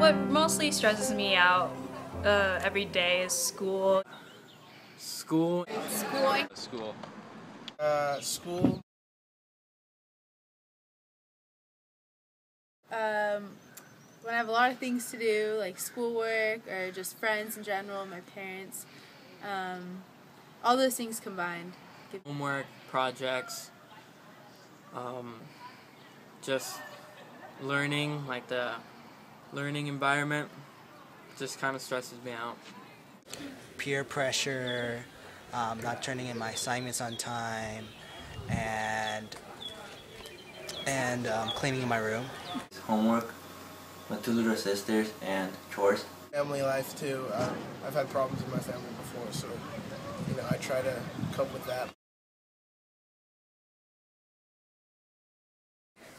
What mostly stresses me out every day is school. School. School. School. School. When I have a lot of things to do, like schoolwork or just friends in general, my parents, all those things combined. Homework, projects, just learning, like the learning environment just kind of stresses me out. Peer pressure, not turning in my assignments on time, and cleaning my room. Homework, my two little sisters, and chores. Family life too. I've had problems in my family before, so I try to cope with that.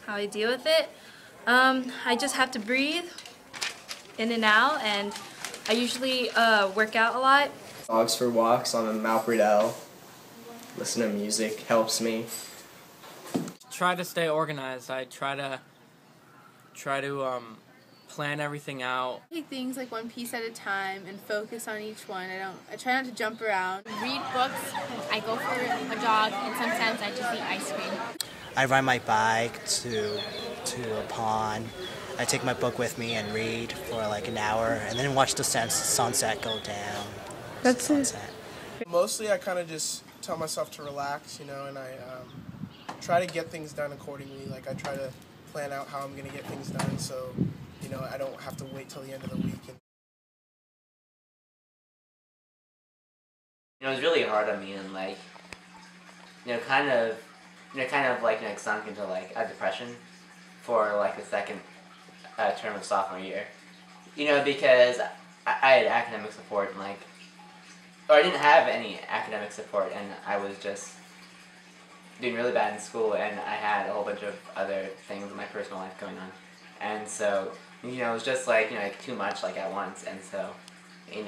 How I deal with it? I just have to breathe in and out, and I usually work out a lot. Dogs for walks on a Mount Riddell. Listen to music helps me. Try to stay organized. I try to plan everything out. Take things like one piece at a time and focus on each one. I try not to jump around. Read books. I go for a jog, and sometimes I just eat ice cream. I ride my bike to a pond. I take my book with me and read for like an hour, and then watch the sunset go down. That's it. Mostly I kind of just tell myself to relax, and I try to get things done accordingly. Like I try to plan out how I'm going to get things done, so I don't have to wait till the end of the week. It was really hard on me, and kind of sunk into a depression for the second term of sophomore year. Because I had academic support and or I didn't have any academic support, and I was just doing really bad in school, and I had a whole bunch of other things in my personal life going on, and so it was just too much at once, and so I would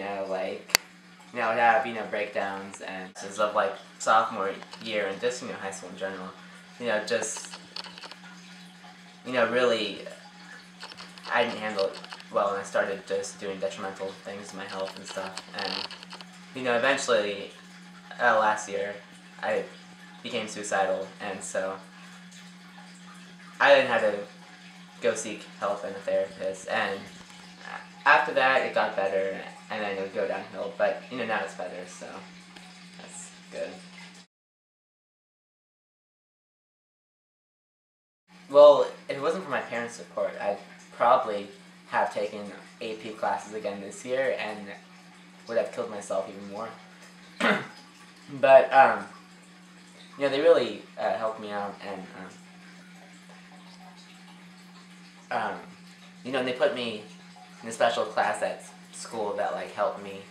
have breakdowns and as of sophomore year and just high school in general, really I didn't handle it well, and I started just doing detrimental things to my health and stuff, and eventually last year I became suicidal, and so I then had to go seek help and a therapist, and after that it got better, and then it would go downhill, but now it's better, so that's good. Well, if it wasn't for my parents' support, I'd probably have taken AP classes again this year and would have killed myself even more. But they really helped me out, and they put me in a special class at school that helped me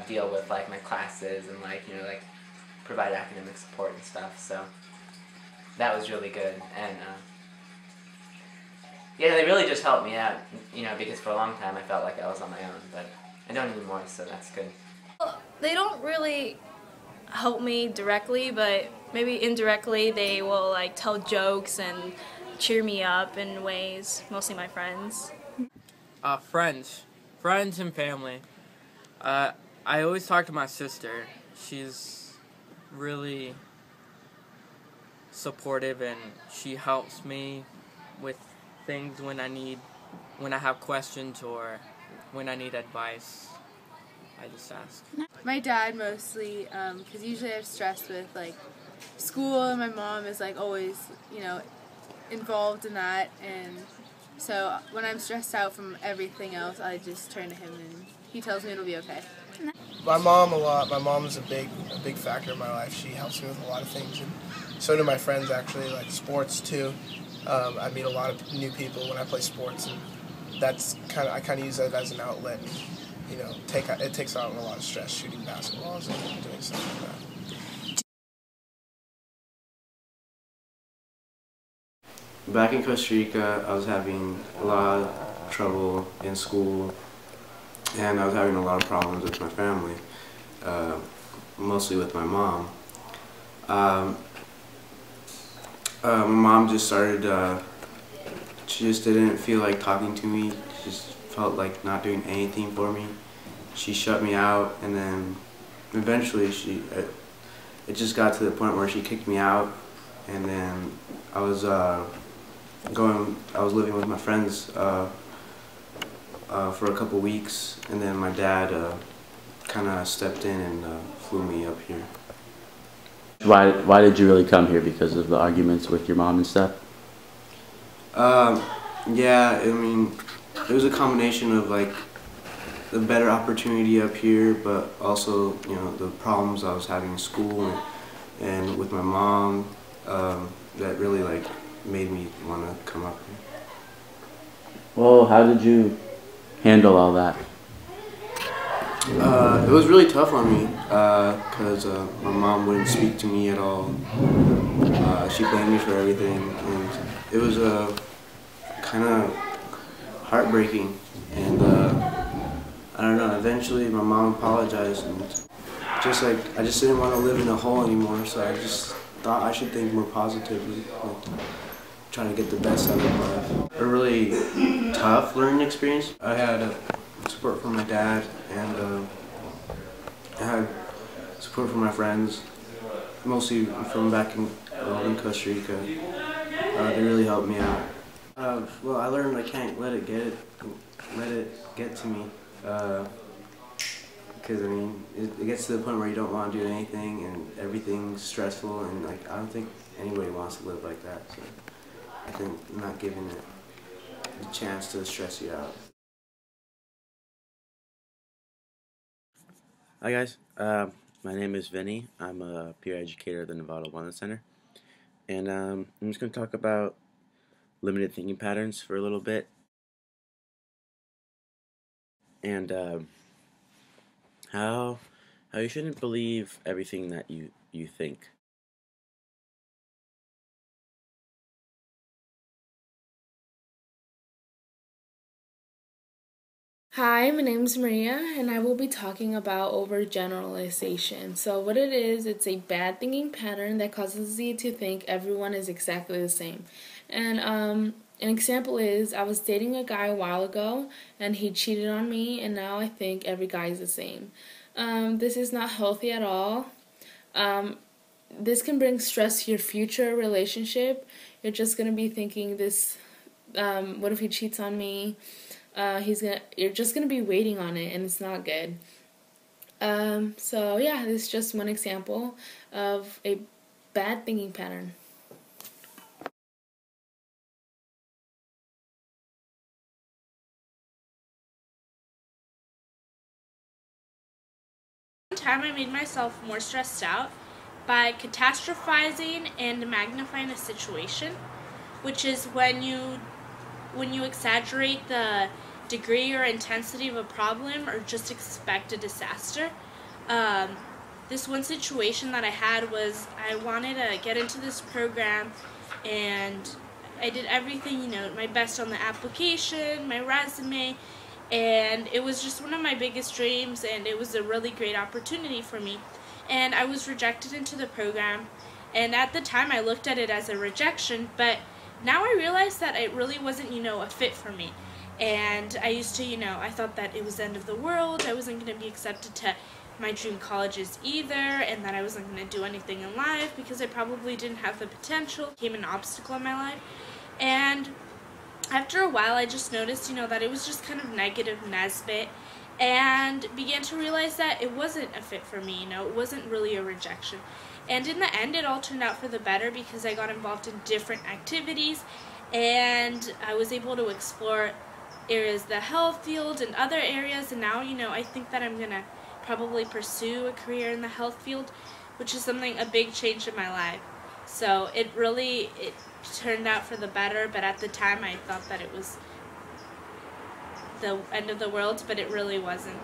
deal with my classes and provide academic support and stuff. So that was really good, and they really just helped me out. Because for a long time I felt like I was on my own, but I don't anymore, so that's good. Well, they don't really help me directly, but maybe indirectly they will tell jokes and cheer me up in ways, mostly my friends. Friends and family. I always talk to my sister. She's really supportive, and she helps me with things when I have questions or when I need advice. I just ask. My dad mostly, because usually I'm stressed with school, and my mom is always involved in that, and so when I'm stressed out from everything else, I just turn to him and he tells me it'll be okay. My mom a lot. My mom is a big factor in my life. She helps me with a lot of things, and so do my friends actually, sports too. I meet a lot of new people when I play sports, and that's I kind of use that as an outlet. And, it takes out a lot of stress shooting basketballs and doing stuff like that. Back in Costa Rica, I was having a lot of trouble in school, and I was having a lot of problems with my family, mostly with my mom. My mom just started She just didn't feel like talking to me. She just felt like not doing anything for me. She shut me out, and then eventually it just got to the point where she kicked me out, and then I was living with my friends for a couple weeks, and then my dad kind of stepped in and flew me up here. Why did you really come here? Because of the arguments with your mom and stuff? Yeah, I mean, it was a combination of like the better opportunity up here, but also, you know, the problems I was having in school and with my mom that really like made me want to come up here. Well, how did you handle all that? It was really tough on me because my mom wouldn't speak to me at all. She blamed me for everything, and it was kind of heartbreaking. And I don't know, eventually my mom apologized, and just like I just didn't want to live in a hole anymore, so I just thought I should think more positively, like trying to get the best out of life. A really tough learning experience. I had support from my dad, and I had support from my friends, mostly from back in Costa Rica. They really helped me out. Well, I learned I can't let it get to me, because I mean it gets to the point where you don't want to do anything and everything's stressful, and like I don't think anybody wants to live like that. So I think not giving it the chance to stress you out. Hi guys, my name is Vinny. I'm a peer educator at the Novato Wellness Center, and I'm just going to talk about limited thinking patterns for a little bit, and how you shouldn't believe everything that you think. Hi, my name is Maria, and I will be talking about overgeneralization. So what it is, it's a bad thinking pattern that causes you to think everyone is exactly the same. And an example is, I was dating a guy a while ago, and he cheated on me, and now I think every guy is the same. This is not healthy at all. This can bring stress to your future relationship. You're just going to be thinking this, what if he cheats on me? You're just gonna be waiting on it, and it's not good. So yeah, this is just one example of a bad thinking pattern. One time I made myself more stressed out by catastrophizing and magnifying a situation, which is when you exaggerate the degree or intensity of a problem or just expect a disaster. This one situation that I had was I wanted to get into this program, and I did everything, my best on the application, my resume, and it was just one of my biggest dreams, and it was a really great opportunity for me. And I was rejected into the program, and at the time I looked at it as a rejection, but now I realize that it really wasn't, a fit for me. And I used to, I thought that it was the end of the world. I wasn't going to be accepted to my dream colleges either, and that I wasn't going to do anything in life because I probably didn't have the potential. It became an obstacle in my life. And after a while, I just noticed, that it was just kind of negative Nesbit, and began to realize that it wasn't a fit for me, it wasn't really a rejection. And in the end, it all turned out for the better because I got involved in different activities, and I was able to explore areas, the health field and other areas, and now, I think that I'm going to probably pursue a career in the health field, which is a big change in my life. So it turned out for the better, but at the time I thought that it was the end of the world, but it really wasn't.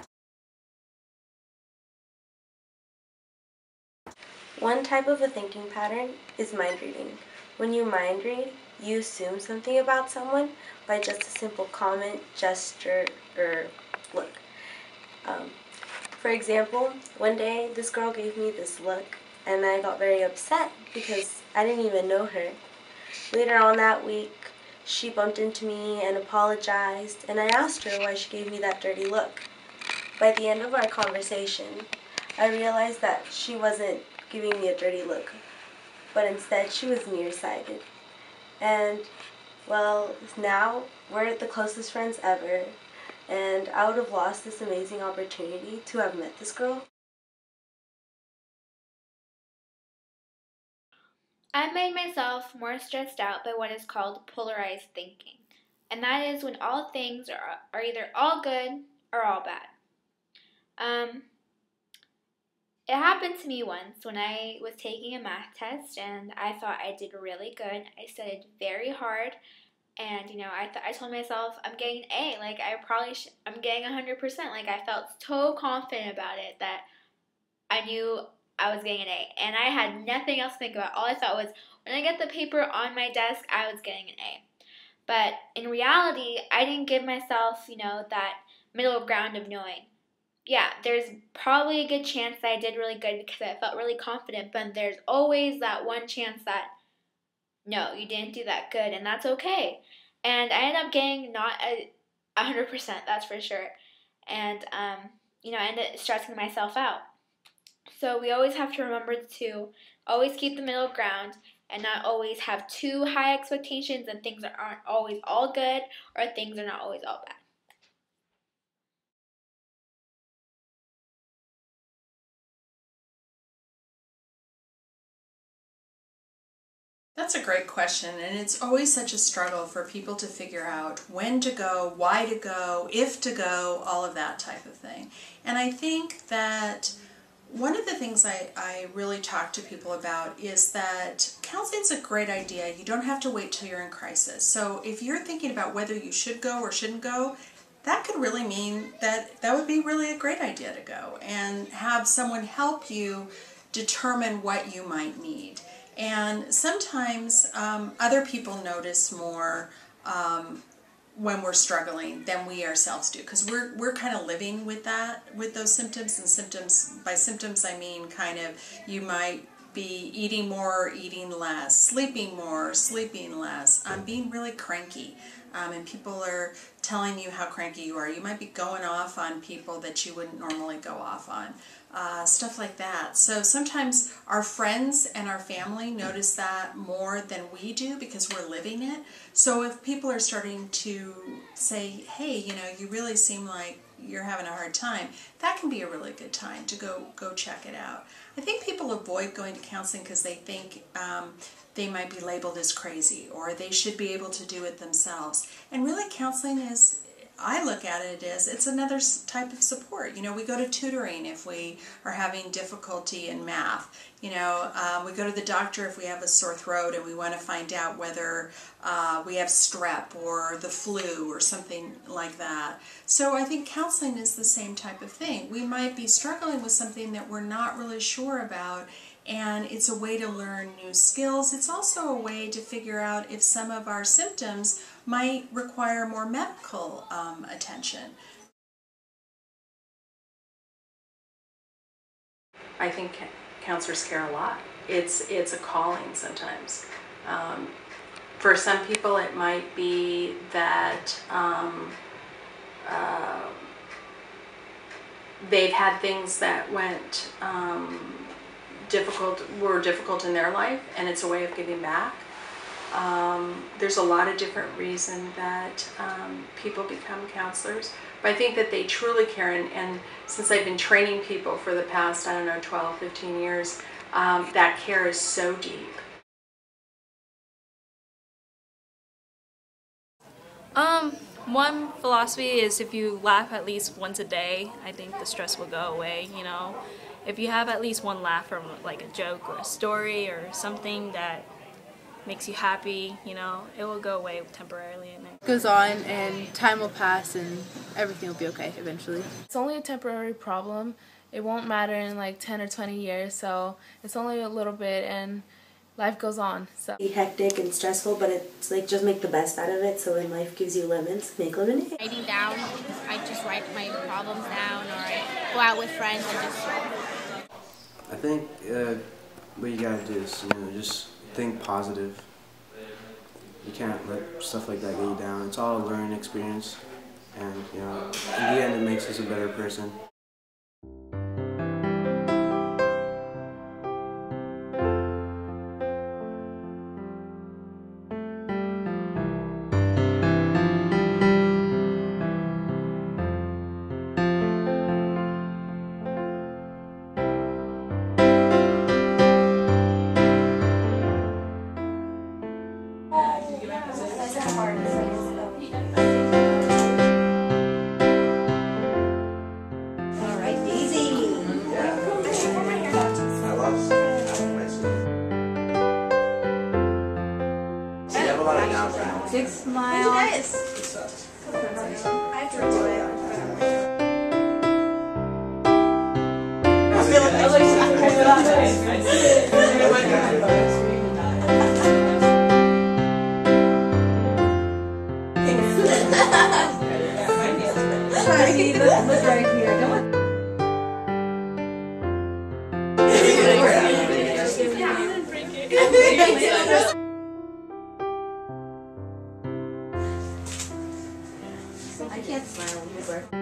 One type of a thinking pattern is mind reading. When you mind read, you assume something about someone by just a simple comment, gesture, or look. For example, one day this girl gave me this look, and I got very upset because I didn't even know her. Later on that week, She bumped into me and apologized, and I asked her why she gave me that dirty look. By the end of our conversation, I realized that she wasn't giving me a dirty look, but instead she was nearsighted. And, well, now we're the closest friends ever, and I would have lost this amazing opportunity to have met this girl. I made myself more stressed out by what is called polarized thinking, and that is when all things are either all good or all bad. It happened to me once when I was taking a math test, and I thought I did really good. I studied very hard, and I told myself I'm getting an A. Like I'm getting 100%. Like I felt so confident about it that I knew I was getting an A, and I had nothing else to think about. All I thought was when I get the paper on my desk, I was getting an A. But in reality, I didn't give myself, that middle ground of knowing. Yeah, there's probably a good chance that I did really good because I felt really confident, but there's always that one chance that, no, you didn't do that good, and that's okay. And I ended up getting not 100%, that's for sure. And, I ended up stressing myself out. So we always have to remember to always keep the middle ground and not always have too high expectations and things that aren't always all good or things are not always all bad. That's a great question, and it's always such a struggle for people to figure out when to go, why to go, if to go, all of that type of thing. And I think that one of the things I really talk to people about is that counseling's a great idea. You don't have to wait till you're in crisis. So if you're thinking about whether you should go or shouldn't go, that could really mean that would be really a great idea to go and have someone help you determine what you might need. And sometimes other people notice more when we're struggling than we ourselves do, because we're kind of living with those symptoms. And by symptoms I mean kind of you might be eating more or eating less, sleeping more or sleeping less, being really cranky, and people are telling you how cranky you are. You might be going off on people that you wouldn't normally go off on. Stuff like that. So sometimes our friends and our family notice that more than we do because we're living it. So if people are starting to say, hey, you really seem like you're having a hard time, that can be a really good time to go check it out. I think people avoid going to counseling because they think they might be labeled as crazy or they should be able to do it themselves. And really counseling is, I look at it as it's another type of support. We go to tutoring if we are having difficulty in math. We go to the doctor if we have a sore throat and we want to find out whether we have strep or the flu or something like that. So I think counseling is the same type of thing. We might be struggling with something that we're not really sure about, and it's a way to learn new skills. It's also a way to figure out if some of our symptoms might require more medical attention. I think counselors care a lot. It's a calling sometimes. For some people it might be that they've had things that went were difficult in their life, and it's a way of giving back. There's a lot of different reasons that people become counselors, but I think that they truly care, and since I've been training people for the past, 12, 15 years, that care is so deep. One philosophy is if you laugh at least once a day, I think the stress will go away, If you have at least one laugh from like a joke or a story or something that makes you happy, it will go away temporarily. And It goes on and time will pass and everything will be okay eventually. It's only a temporary problem. It won't matter in like 10 or 20 years, so it's only a little bit and life goes on. So Hectic and stressful, but it's like just make the best out of it. So when life gives you lemons, make lemonade. Writing down, I just write my problems down, or I go out with friends and just. I think what you gotta do is just think positive. You can't let stuff like that get you down. It's all a learning experience, and you know, in the end, it makes us a better person. I can't smile anymore.